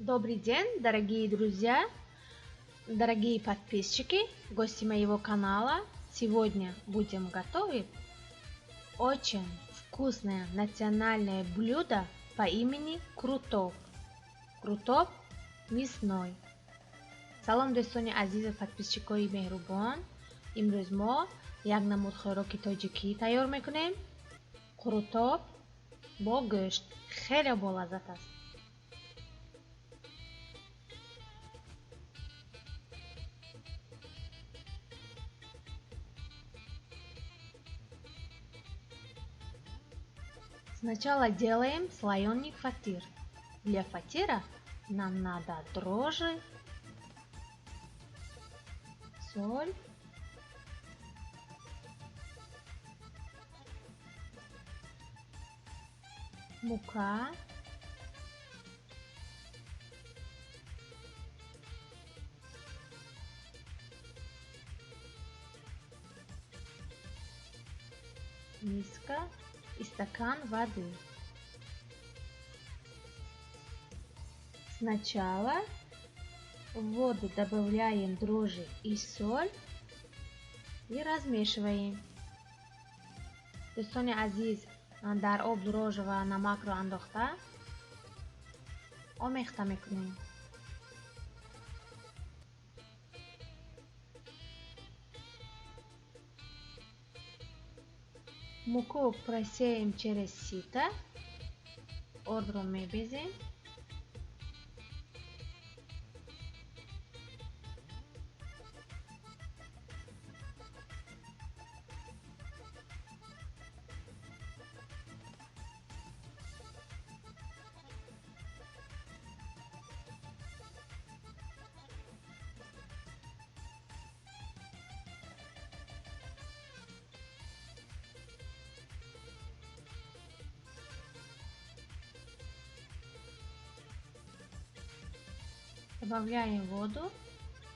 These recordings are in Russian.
Добрый день, дорогие друзья, дорогие подписчики, гости моего канала. Сегодня будем готовить очень вкусное национальное блюдо по имени крутоп. Крутоп мясной. Салом дӯстони азиз подписчикои меҳрубон. Имрӯз мо як намуд хӯроки тоҷикӣ тайёр мекунем. Крутоп бо гӯшт. Хеле болаззат аст. Сначала делаем слоеный фатир. Для фатира нам надо дрожжи, соль, мука, миска и стакан воды. Сначала в воду добавляем дрожжи и соль и размешиваем. Дӯстони азиз, дар об дрожжи ва намакро андохта омехта мекунем. Муку просеем через сито, ордро мебезем. Добавляем воду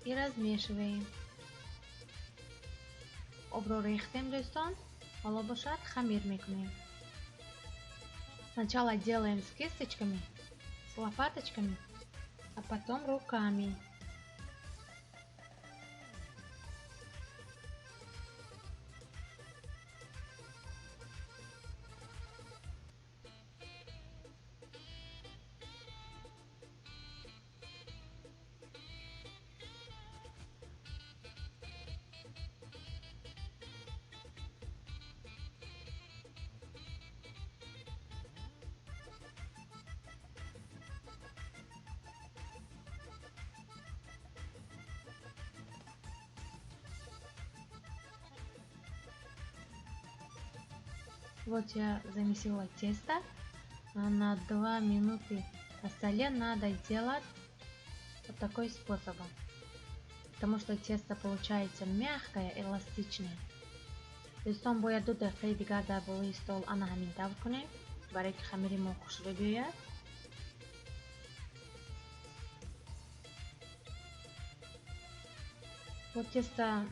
и размешиваем. Обро рехтем, дӯстон. Ҳоло бошад хамир мекунем. Сначала делаем с кисточками, с лопаточками, а потом руками. Вот я замесила тесто. На 2 минуты на столе надо делать вот такой способом. Потому что тесто получается мягкое, эластичное. Дӯстон бояд 2 дақиқаи дигар дар болои стол ана ҳамин тавр кунем, барои ки хамири мо хушрӯ биёяд. Вот тесто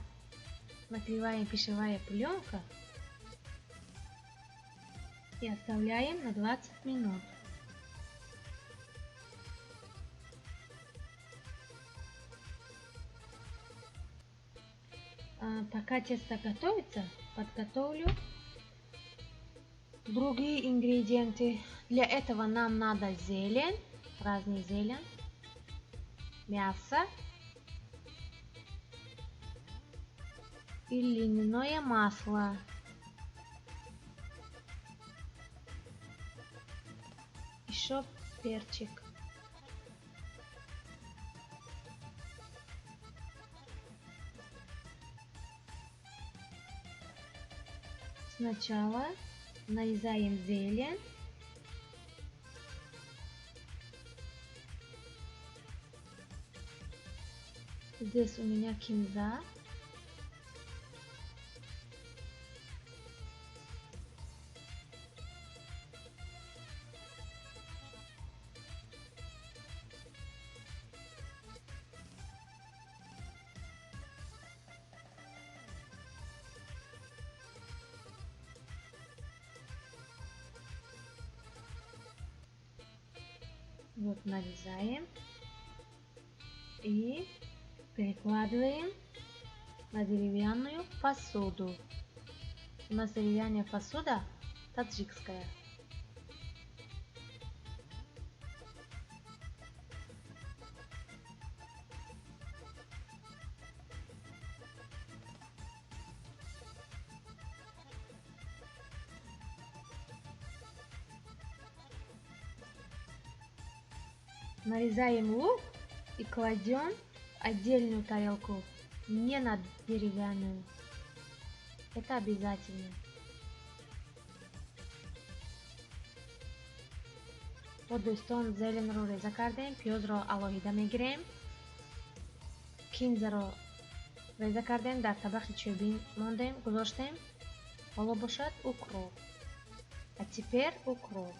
накрываем пищевая пленка и оставляем на 20 минут. Пока тесто готовится, подготовлю другие ингредиенты. Для этого нам надо зелень, разный зелень, мясо и льняное масло. Еще перчик. Сначала нарезаем зелень. Здесь у меня кинза. Вот нарезаем. и перекладываем на деревянную посуду. У нас деревянная посуда таджикская. Нарезаем лук и кладем в отдельную тарелку, не на деревянную. Это обязательно. با دوستان زیلن رو ریزه کردیم. پیاز رو علاهیده میگیریم. کینز رو ریزه کردیم. در طبق چوبین موندیم گذاشتیم. حالا باشد укроп. А теперь укроп.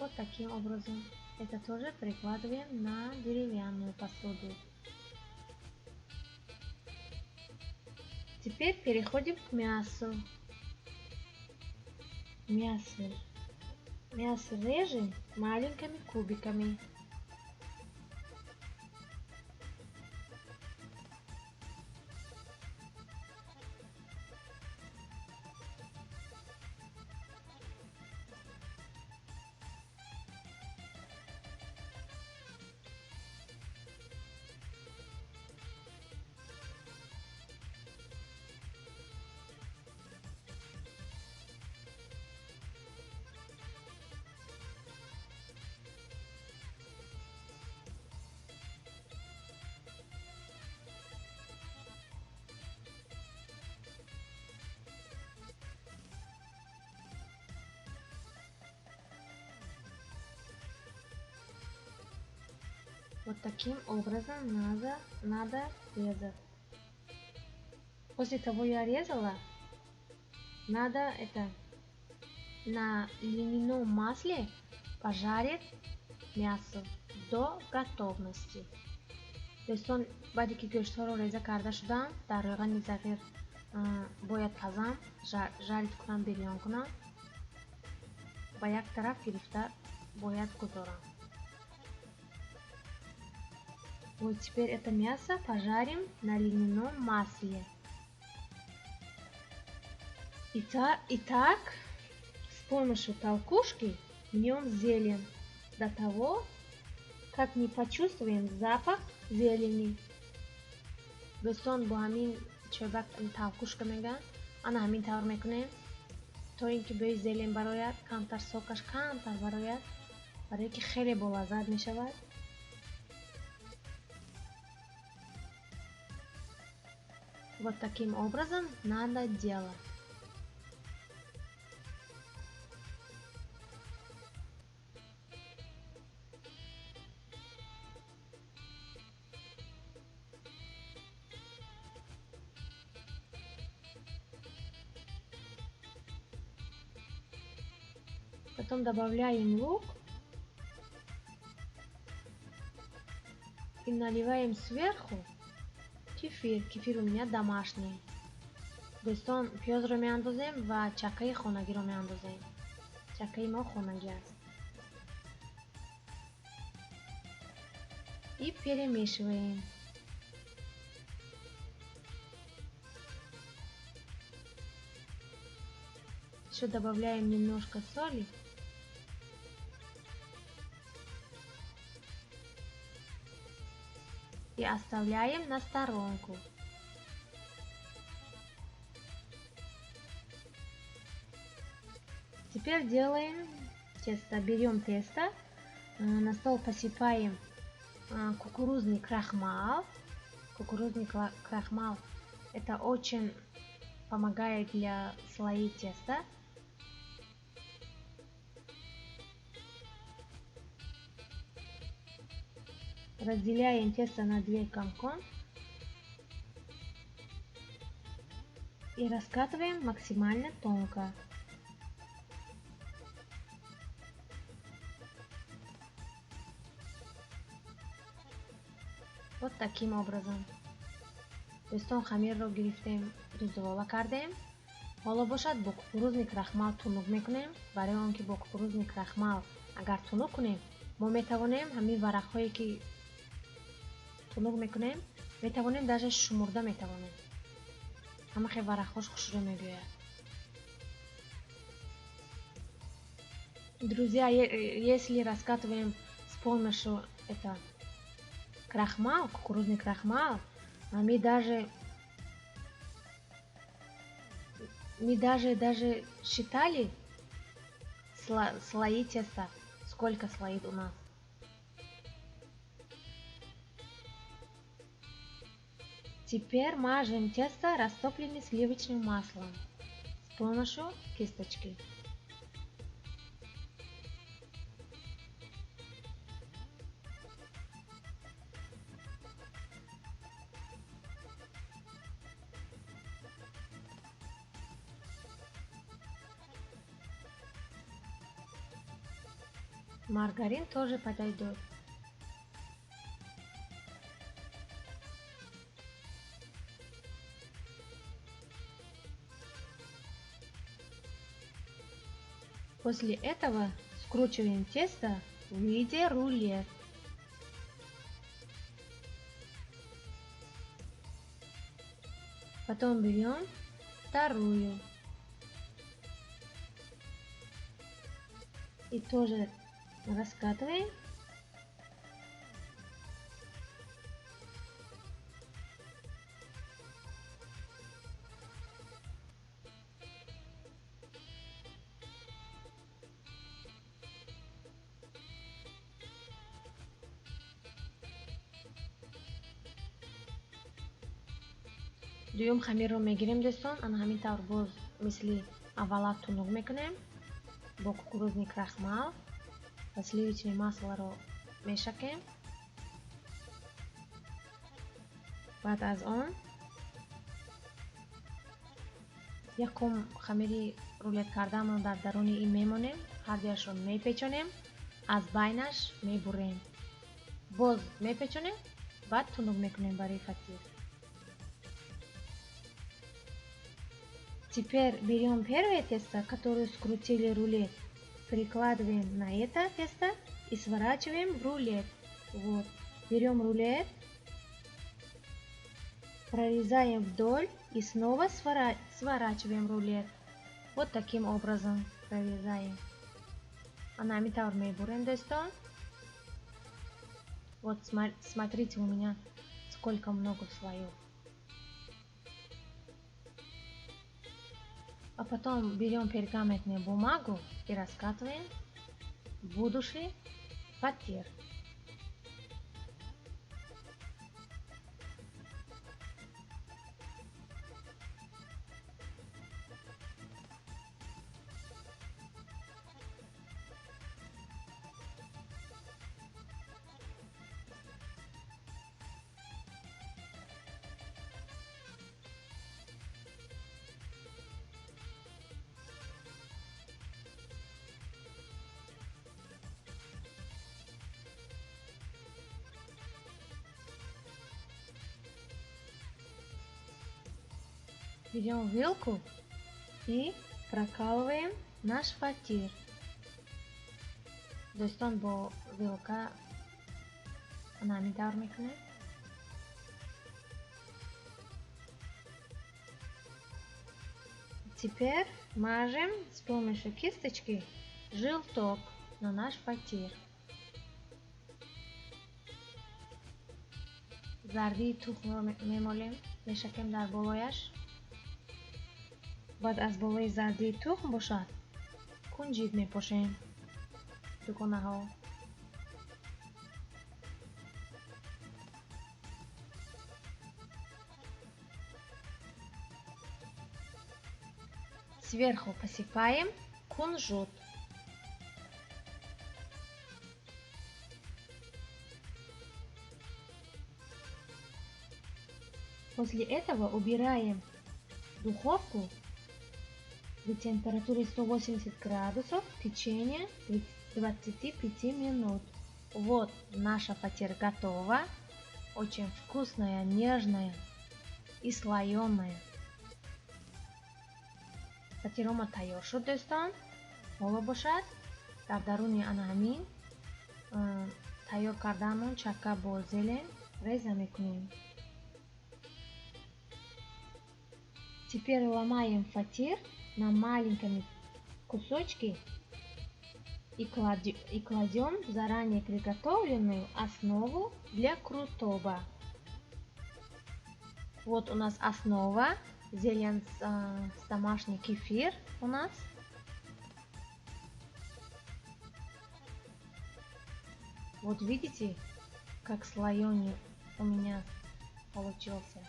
Вот таким образом. Это тоже прикладываем на деревянную посуду. Теперь переходим к мясу. Мясо режем маленькими кубиками. Вот таким образом надо резать. После того я резала, надо это на льняном масле пожарить мясо до готовности. دوستان بعدی که گوشت ها رو ریزه کرده شدم در روغن صغیر باید پزم жарить کنم بریان کنم با یک طرف گرفته باید گذارم. Вот теперь это мясо пожарим на льняном масле. Итак, с помощью толкушки мнем зелень до того, как не почувствуем запах зелени. دوستان با همین چوبک толкушка میگن. آن همین طور میکنیم تا اینکه بوی زلن برآید، کمتر سوکش کمتر برآید، برای اینکه خیلی بولذت میشود. Вот таким образом надо делать. Потом добавляем лук и наливаем сверху кефир. Кефир у меня домашний. دوستان پیاز رو میاندازیم و چکه خانگی رو میاندازیم. چکه ما خانگی است. И перемешиваем. Еще добавляем немножко соли. И оставляем на сторонку. Теперь делаем тесто. Берем тесто, на стол посыпаем кукурузный крахмал. Кукурузный крахмал это очень помогает для слоей теста. Разделяем тесто на 2 комка и раскатываем максимально тонко. Вот таким образом. دوستان خمیر رو گرفتیم дузувола кардем. ҳоло бошад бо кукурузни крахмал тунук мекунем. Барои он ки бо кукурузни крахмал агар тунук кунем, мо метавонем ҳамин варақҳое ки тунук мекунем, метавонем даже шумурда метавонем. Ҳама хел варақҳош хушрӯ мегӯяд. Друзья, если раскатываем с помощью это крахмал, кукурузный крахмал, мы даже считали слои теста, сколько слоев у нас. Теперь мажем тесто растопленным сливочным маслом с помощью кисточки. Маргарин тоже подойдет. После этого скручиваем тесто в виде рулет. Потом берем вторую и тоже раскатываем. дуюм хамирро мегирем дӯстон, ана ҳамин тавр боз мисли аввала тунук мекунем бо кукурузни крахмал ва сливочни маслоро мешакем. баъд аз он якум хамири рулет кардаамон дар даруни ин мемонем, ҳардуяшро мепечонем, аз байнаш мебурем, боз мепечонем, баъд тунук мекунем барои фатир. Теперь берем первое тесто, которое скрутили рулет, прикладываем на это тесто и сворачиваем в рулет. Вот. Берем рулет, прорезаем вдоль и снова сворачиваем рулет. Вот таким образом прорезаем. Она метавр мебурем дӯстон. Вот смотрите, у меня сколько много слоев. А потом берем пергаментную бумагу и раскатываем в будущий фатир. Берем вилку и прокалываем наш фатир. Дӯстон бо вилка намидар мекунем. Теперь мажем с помощью кисточки желток на наш фатир. Зарди тухмро мемолем, мешакем дар болояш. баъд аз болои зарди тухм бошад, кунҷик мепошем дуконаҳо. Сверху посыпаем кунжут. После этого убираем духовку при температуре 180 градусов в течение 25 минут. Вот наша фатир готова. Очень вкусная, нежная и слоеная. фатиро ма тайёр шуд дӯстон. ҳоло бошад дар даруни ана ҳамин тайёр кардаамон чакка бо зелен реза мекунем. Теперь ломаем фатир на маленькими кусочки и кладем заранее приготовленную основу для крутоба. Вот у нас основа, зелень с домашний кефир у нас. Вот видите, как слоеный у меня получился.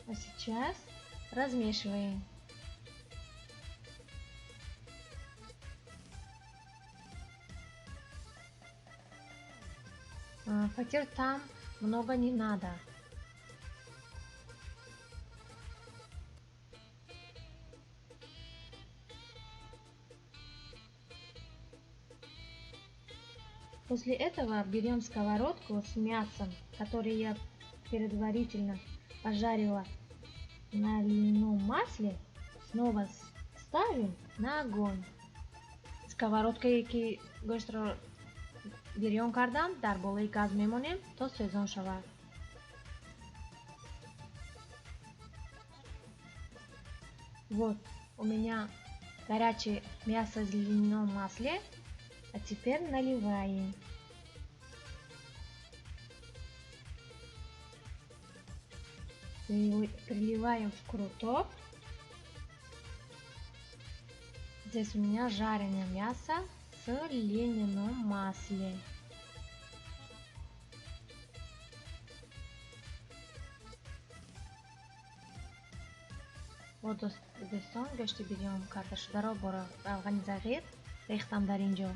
А сейчас размешиваем. Фатир там много не надо. После этого берем сковородку с мясом, который я предварительно пожарила на льняном масле, снова ставим на огонь. Сковородкае ки гӯштро бирён кардам дар болои газ мемонем то сезон шавад. Вот у меня горячее мясо в льняном масле, а теперь наливаем. Приливаем в крутоп. Здесь у меня жареное мясо с льняном масле. Вот дӯстон гӯшти бирён кардашударо бо равғани зағир рехтам дар ин ҷо.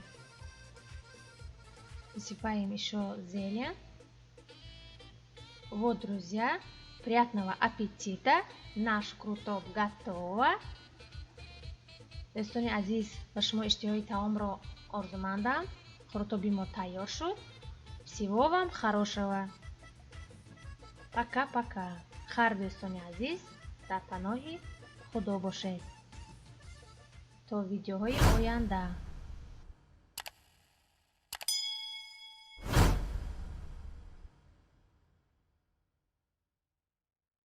Высыпаем еще зелень. Вот, друзья, приятного аппетита! Наш крутоб готово. Дӯстони азиз, ба шумо иштиҳои таомро орзумандам. Крутоби мо тайёр шуд. Всего вам хорошего. Пока-пока. Хар дӯстони азиз, дар паноҳи худо бошед. То видеоҳои оянда.